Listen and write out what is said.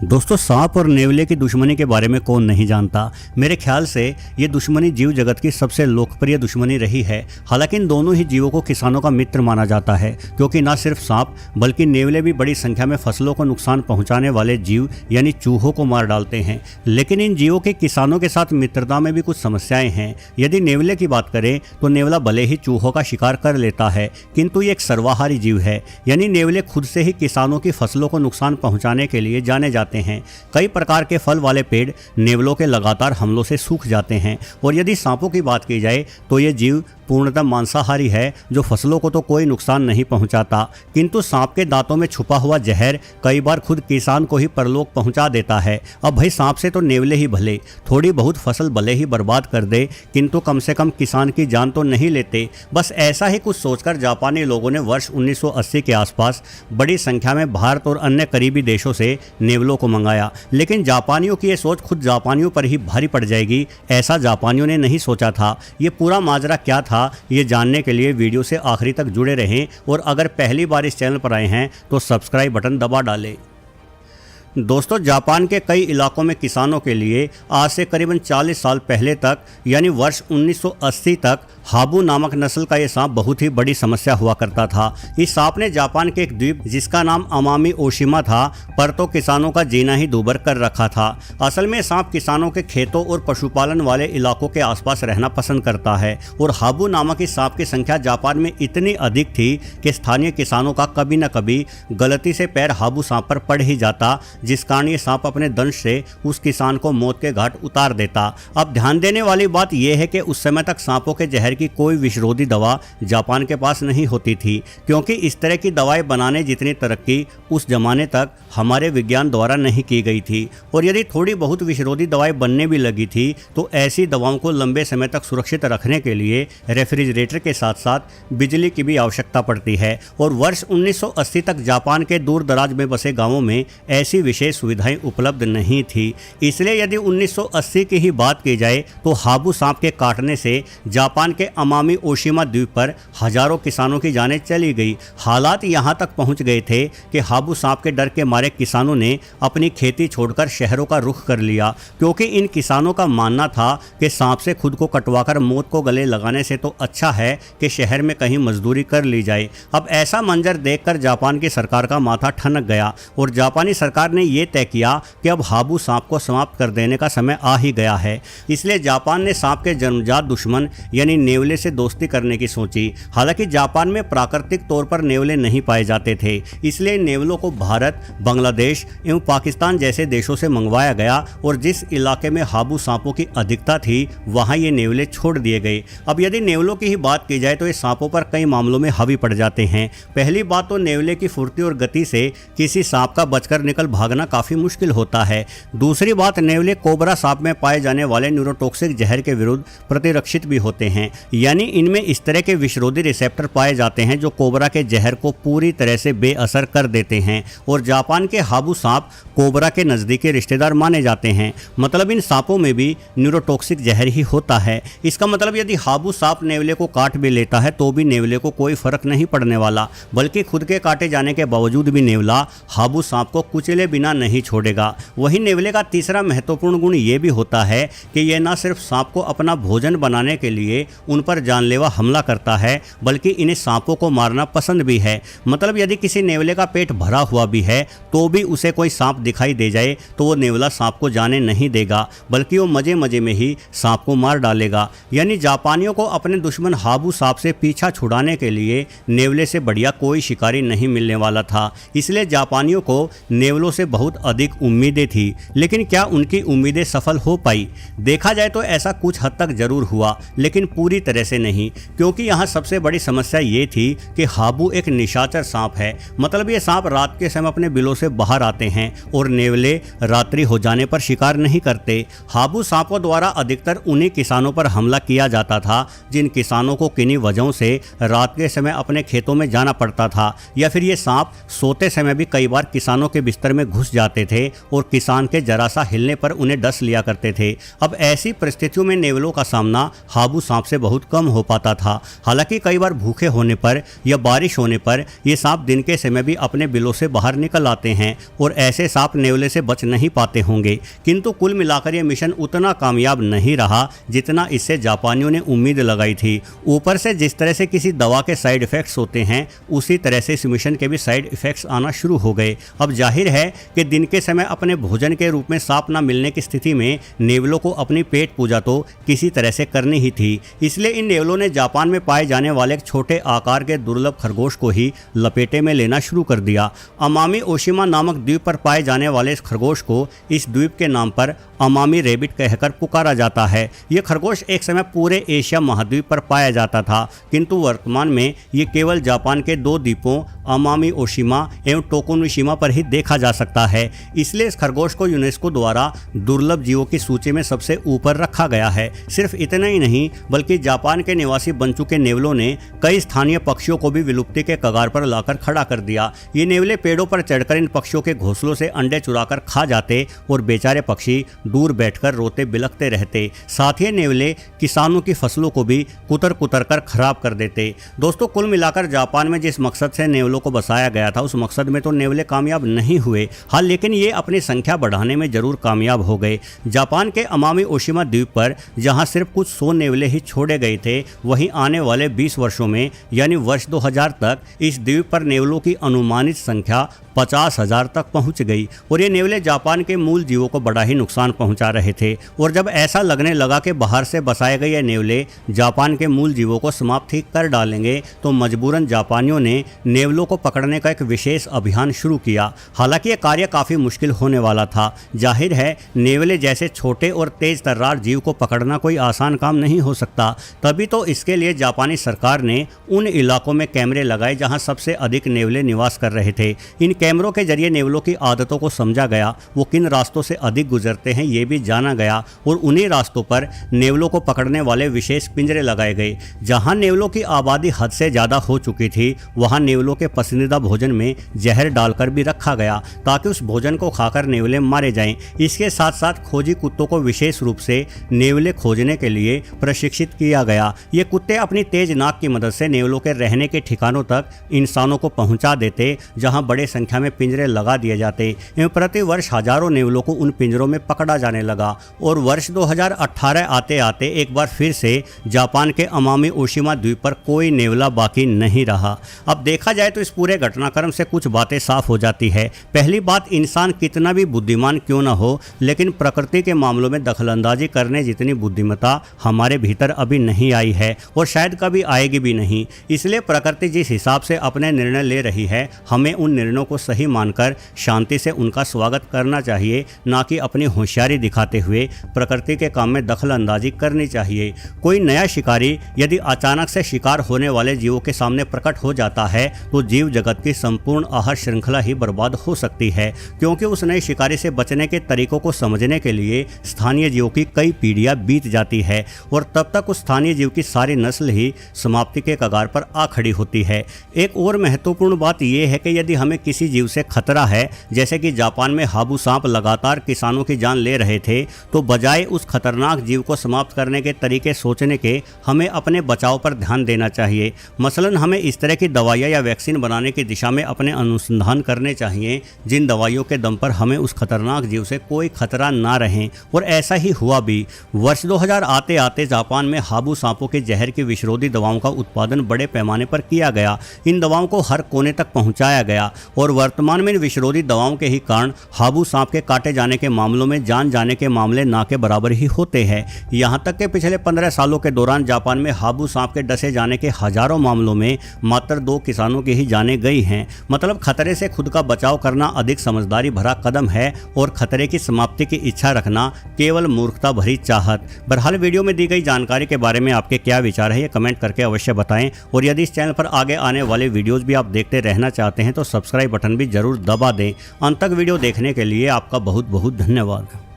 दोस्तों, सांप और नेवले की दुश्मनी के बारे में कौन नहीं जानता। मेरे ख्याल से ये दुश्मनी जीव जगत की सबसे लोकप्रिय दुश्मनी रही है। हालांकि इन दोनों ही जीवों को किसानों का मित्र माना जाता है, क्योंकि न सिर्फ सांप बल्कि नेवले भी बड़ी संख्या में फसलों को नुकसान पहुंचाने वाले जीव यानी चूहों को मार डालते हैं। लेकिन इन जीवों के किसानों के साथ मित्रता में भी कुछ समस्याएं हैं। यदि नेवले की बात करें तो नेवला भले ही चूहों का शिकार कर लेता है, किंतु ये एक सर्वाहारी जीव है। यानी नेवले खुद से ही किसानों की फसलों को नुकसान पहुंचाने के लिए जाने जाते हैं। कई प्रकार के फल वाले पेड़ नेवलों के लगातार हमलों से सूख जाते हैं। और यदि सांपों की बात की जाए तो ये जीव पूर्णतः मांसाहारी है, जो फसलों को तो कोई नुकसान नहीं पहुंचाता, किंतु सांप के दांतों में छुपा हुआ जहर कई बार खुद किसान को ही परलोक पहुंचा देता है। अब भाई, सांप से तो नेवले ही भले, थोड़ी बहुत फसल भले ही बर्बाद कर दे, किंतु कम से कम किसान की जान तो नहीं लेते। बस ऐसा ही कुछ सोचकर जापानी लोगों ने वर्ष 1980 के आसपास बड़ी संख्या में भारत और अन्य करीबी देशों से नेवलों को मंगाया। लेकिन जापानियों की ये सोच खुद जापानियों पर ही भारी पड़ जाएगी, ऐसा जापानियों ने नहीं सोचा था। ये पूरा माजरा क्या था, ये जानने के लिए वीडियो से आखिरी तक जुड़े रहें। और अगर पहली बार इस चैनल पर आए हैं तो सब्सक्राइब बटन दबा डालें। दोस्तों, जापान के कई इलाकों में किसानों के लिए आज से करीबन 40 साल पहले तक यानी वर्ष 1980 तक हाबू नामक नस्ल का ये सांप बहुत ही बड़ी समस्या हुआ करता था। इस सांप ने जापान के एक द्वीप जिसका नाम अमामी ओशिमा था पर तो किसानों का जीना ही दूभर कर रखा था। असल में सांप किसानों के खेतों और पशुपालन वाले इलाकों के आसपास रहना पसंद करता है। और हाबू नामक इस सांप की संख्या जापान में इतनी अधिक थी कि स्थानीय किसानों का कभी न कभी गलती से पैर हाबू सांप पर पड़ ही जाता, जिस कारण ये सांप अपने दंश से उस किसान को मौत के घाट उतार देता। अब ध्यान देने वाली बात यह है कि उस समय तक सांपों के जहर की कोई विषरोधी दवा जापान के पास नहीं होती थी, क्योंकि इस तरह की दवाएं बनाने जितनी तरक्की उस जमाने तक हमारे विज्ञान द्वारा नहीं की गई थी। और यदि थोड़ी बहुत विषरोधी दवाएं बनने भी लगी थी तो ऐसी दवाओं को लंबे समय तक सुरक्षित रखने के लिए रेफ्रिजरेटर के साथ साथ बिजली की भी आवश्यकता पड़ती है। और वर्ष 1980 तक जापान के दूर दराज में बसे गाँवों में ऐसी विशेष सुविधाएं उपलब्ध नहीं थी। इसलिए यदि 1980 की ही बात की जाए तो हाबू सांप के काटने से जापान के अमामी ओशिमा द्वीप पर हजारों किसानों की जानें चली गई। हालात यहां तक पहुंच गए थे कि हाबू सांप के डर के मारे किसानों ने अपनी खेती छोड़कर शहरों का रुख कर लिया, क्योंकि इन किसानों का मानना था कि सांप से खुद को कटवाकर मौत को गले लगाने से तो अच्छा है कि शहर में कहीं मजदूरी कर ली जाए। अब ऐसा मंजर देखकर जापान की सरकार का माथा ठनक गया और जापानी सरकार ने यह तय किया कि अब हाबू सांप को समाप्त कर देने का समय आ ही गया है। इसलिए जापान ने सांप के जन्मजात दुश्मन यानी नेवले से दोस्ती करने की सोची। हालांकि जापान में प्राकृतिक तौर पर नेवले नहीं पाए जाते थे, इसलिए नेवलों को भारत, बांग्लादेश एवं पाकिस्तान जैसे देशों से मंगवाया गया और जिस इलाके में हाबू सांपों की अधिकता थी वहां ये नेवले छोड़ दिए गए। अब यदि नेवलों की ही बात की जाए तो ये सांपों पर कई मामलों में हावी पड़ जाते हैं। पहली बात तो नेवले की फुर्ती और गति से किसी सांप का बचकर निकल भागना काफी मुश्किल होता है। दूसरी बात, नेवले कोबरा सांप में पाए जाने वाले न्यूरोटॉक्सिक जहर के विरुद्ध प्रतिरक्षित भी होते हैं, यानी इनमें इस तरह के विषरोधी रिसेप्टर पाए जाते हैं जो कोबरा के जहर को पूरी तरह से बेअसर कर देते हैं। और जापान के हाबू सांप कोबरा के नजदीकी रिश्तेदार माने जाते हैं, मतलब इन सांपों में भी न्यूरोटॉक्सिक जहर ही होता है। इसका मतलब यदि हाबू सांप नेवले को काट भी लेता है तो भी नेवले को कोई फर्क नहीं पड़ने वाला, बल्कि खुद के काटे जाने के बावजूद भी नेवला हाबू सांप को कुचले बिना नहीं छोड़ेगा। वहीं नेवले का तीसरा महत्वपूर्ण गुण ये भी होता है कि यह न सिर्फ सांप को अपना भोजन बनाने के लिए उन पर जानलेवा हमला करता है, बल्कि इन्हें सांपों को मारना पसंद भी है। मतलब यदि किसी नेवले का पेट भरा हुआ भी है तो भी उसे कोई सांप दिखाई दे जाए तो वो नेवला सांप को जाने नहीं देगा, बल्कि वो मजे मजे में ही सांप को मार डालेगा। यानी जापानियों को अपने दुश्मन हाबू सांप से पीछा छुड़ाने के लिए नेवले से बढ़िया कोई शिकारी नहीं मिलने वाला था। इसलिए जापानियों को नेवलों से बहुत अधिक उम्मीदें थी। लेकिन क्या उनकी उम्मीदें सफल हो पाई? देखा जाए तो ऐसा कुछ हद तक जरूर हुआ, लेकिन पूरी तरह से नहीं, क्योंकि यहाँ सबसे बड़ी समस्या ये थी कि हाबू एक निशाचर सांप है। मतलब ये सांप रात के समय अपने बिलों से बाहर आते हैं और नेवले रात्रि हो जाने पर शिकार नहीं करते। हाबू सांपों द्वारा अधिकतर उन्हीं किसानों पर हमला किया जाता था जिन किसानों को किन्हीं वजहों से रात के समय अपने खेतों में जाना पड़ता था, या फिर ये सांप सोते समय भी कई बार किसानों के बिस्तर में घुस जाते थे और किसान के जरा सा हिलने पर उन्हें डस लिया करते थे। अब ऐसी परिस्थितियों में नेवलों का सामना हाबू सांप से बहुत बहुत कम हो पाता था। हालांकि कई बार भूखे होने पर या बारिश होने पर ये सांप दिन के समय भी अपने बिलों से बाहर निकल आते हैं और ऐसे सांप नेवले से बच नहीं पाते होंगे। किंतु कुल मिलाकर यह मिशन उतना कामयाब नहीं रहा जितना इससे जापानियों ने उम्मीद लगाई थी। ऊपर से जिस तरह से किसी दवा के साइड इफेक्ट्स होते हैं, उसी तरह से इस मिशन के भी साइड इफेक्ट्स आना शुरू हो गए। अब जाहिर है कि दिन के समय अपने भोजन के रूप में सांप न मिलने की स्थिति में नेवलों को अपनी पेट पूजा तो किसी तरह से करनी ही थी। इसलिए इन नेवलों ने जापान में पाए जाने वाले एक छोटे आकार के दुर्लभ खरगोश को ही लपेटे में लेना शुरू कर दिया। अमामी ओशिमा नामक द्वीप पर पाए जाने वाले इस खरगोश को इस द्वीप के नाम पर अमामी रेबिट कहकर पुकारा जाता है। यह खरगोश एक समय पूरे एशिया महाद्वीप पर पाया जाता था, किंतु वर्तमान में ये केवल जापान के 2 द्वीपों अमामी ओशिमा एवं टोकुनोशिमा पर ही देखा जा सकता है। इसलिए इस खरगोश को यूनेस्को द्वारा दुर्लभ जीवों की सूची में सबसे ऊपर रखा गया है। सिर्फ इतना ही नहीं, बल्कि जापान के निवासी बन चुके नेवलों ने कई स्थानीय पक्षियों को भी विलुप्ति के कगार पर लाकर खड़ा कर दिया। ये नेवले पेड़ों पर चढ़कर इन पक्षियों के घोंसलों से अंडे चुराकर खा जाते और बेचारे पक्षी दूर बैठकर रोते बिलखते रहते। साथ ही नेवले किसानों की फसलों को भी कुतर कुतर कर खराब कर देते। दोस्तों, कुल मिलाकर जापान में जिस मकसद से नेवलों को बसाया गया था, उस मकसद में तो नेवले कामयाब नहीं हुए। हाँ, लेकिन ये अपनी संख्या बढ़ाने में जरूर कामयाब हो गए। जापान के अमामी ओशिमा द्वीप पर जहां सिर्फ कुछ 100 नेवले ही छोड़े गए थे, वहीं आने वाले 20 वर्षों में यानी वर्ष 2000 तक इस द्वीप पर नेवलों की अनुमानित संख्या 50,000 तक पहुंच गई और ये नेवले जापान के मूल जीवों को बड़ा ही नुकसान पहुंचा रहे थे। और जब ऐसा लगने लगा कि बाहर से बसाए गए ये नेवले जापान के मूल जीवों को समाप्त ही कर डालेंगे, तो मजबूरन जापानियों ने नेवलों को पकड़ने का एक विशेष अभियान शुरू किया। हालांकि यह कार्य काफ़ी मुश्किल होने वाला था। जाहिर है, नेवले जैसे छोटे और तेज तर्रार जीव को पकड़ना कोई आसान काम नहीं हो सकता। तभी तो इसके लिए जापानी सरकार ने उन इलाकों में कैमरे लगाए जहां सबसे अधिक नेवले निवास कर रहे थे। इन कैमरों के जरिए नेवलों की आदतों को समझा गया, वो किन रास्तों से अधिक गुजरते हैं ये भी जाना गया और उन्हीं रास्तों पर नेवलों को पकड़ने वाले विशेष पिंजरे लगाए गए। जहां नेवलों की आबादी हद से ज़्यादा हो चुकी थी, वहां नेवलों के पसंदीदा भोजन में जहर डालकर भी रखा गया ताकि उस भोजन को खाकर नेवले मारे जाएं। इसके साथ साथ खोजी कुत्तों को विशेष रूप से नेवले खोजने के लिए प्रशिक्षित किया गया। ये कुत्ते अपनी तेज नाक की मदद से नेवलों के रहने के ठिकानों तक इंसानों को पहुंचा देते, जहां बड़े संख्या में पिंजरे लगा दिए जाते एवं प्रति वर्ष हजारों नेवलों को उन पिंजरों में पकड़ा जाने लगा। और वर्ष 2018 आते आते एक बार फिर से जापान के अमामी ओशिमा द्वीप पर कोई नेवला बाकी नहीं रहा। अब देखा जाए तो इस पूरे घटनाक्रम से कुछ बातें साफ हो जाती है। पहली बात, इंसान कितना भी बुद्धिमान क्यों न हो, लेकिन प्रकृति के मामलों में दखलंदाजी करने जितनी बुद्धिमत्ता हमारे भीतर अभी नहीं आई है और शायद कभी आएगी भी नहीं। इसलिए प्रकृति जिस हिसाब से अपने निर्णय ले रही है, हमें उन निर्णयों को सही मानकर शांति से उनका स्वागत करना चाहिए, ना कि अपनी होशियारी दिखाते हुए प्रकृति के काम में दखल अंदाजी करनी चाहिए। कोई नया शिकारी यदि अचानक से शिकार होने वाले जीवों के सामने प्रकट हो जाता है, तो जीव जगत की संपूर्ण आहार श्रृंखला ही बर्बाद हो सकती है, क्योंकि उस नए शिकारी से बचने के तरीकों को समझने के लिए स्थानीय जीवों की कई पीढ़ियां बीत जाती है और तब तक उस स्थानीय जीव की सारी नस्ल ही समाप्ति के कगार पर आ खड़ी होती है। एक और महत्वपूर्ण बात यह है कि यदि हमें किसी जीव से खतरा है, जैसे कि जापान में हाबू सांप लगातार किसानों की जान ले रहे थे, तो बजाय उस खतरनाक जीव को समाप्त करने के तरीके सोचने के हमें अपने बचाव पर ध्यान देना चाहिए। मसलन हमें इस तरह की दवाइयाँ या वैक्सीन बनाने की दिशा में अपने अनुसंधान करने चाहिए जिन दवाइयों के दम पर हमें उस खतरनाक जीव से कोई खतरा ना रहे। और ऐसा ही हुआ भी। वर्ष 2000 आते आते जापान में हाबू सांपों के जहर की विषरोधी दवाओं का उत्पादन बड़े पैमाने पर किया गया। इन दवाओं को हर कोने तक पहुंचाया गया और वर्तमान में इन विषरोधी दवाओं के ही कारण हाबू सांप के काटे जाने के मामलों में जान जाने के मामले ना के बराबर ही होते हैं। यहाँ तक कि पिछले 15 सालों के दौरान जापान में हाबू सांप के डसे जाने के हजारों मामलों में मात्र 2 किसानों की ही जानें गई हैं। मतलब खतरे से खुद का बचाव करना अधिक समझदारी भरा कदम है और खतरे की समाप्ति की इच्छा रखना केवल मूर्खता भरी चाहत। बहरहाल वीडियो में दी गई जानकारी के बारे में आपके क्या विचार है, ये कमेंट करके अवश्य बताएं। और यदि इस चैनल पर आगे आने वाले वीडियोस भी आप देखते रहना चाहते हैं तो सब्सक्राइब बटन भी जरूर दबा दें। अंत तक वीडियो देखने के लिए आपका बहुत बहुत धन्यवाद।